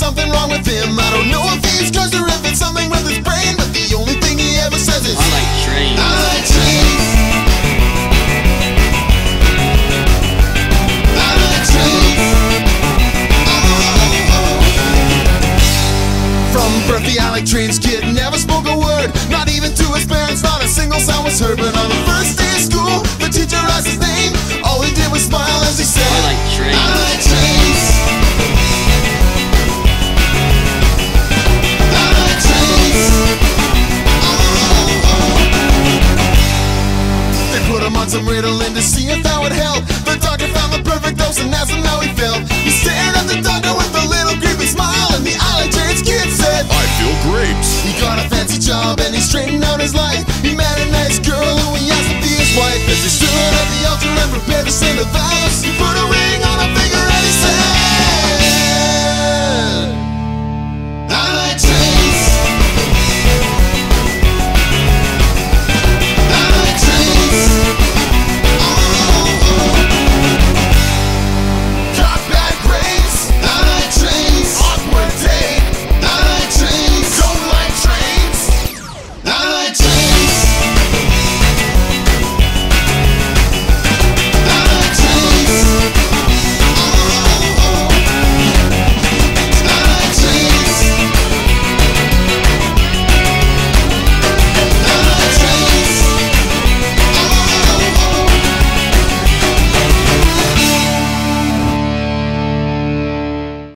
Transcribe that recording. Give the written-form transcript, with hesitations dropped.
something wrong with him. I don't know if he's cursed or if it's something with his brain, but the only thing he ever says is, I like trains. I like trains. I like trains. From birth the I like trains kid never spoke a word, not even to his parents, not a single sound was heard. But on the first day of school, the teacher asked his name. All he did was smile as he said, I like trains. I like trains. I like trains. They put him on some Ritalin to see if that would help. The doctor found the perfect dose and asked him how he felt. He stared at the doctor with a little creepy smile, and the I like trains kid said, I feel great. he got a fancy job and he straightened out his life. He met a nice girl who he asked to be his wife. As he stood at the altar and prepared to say the vows, he put a ring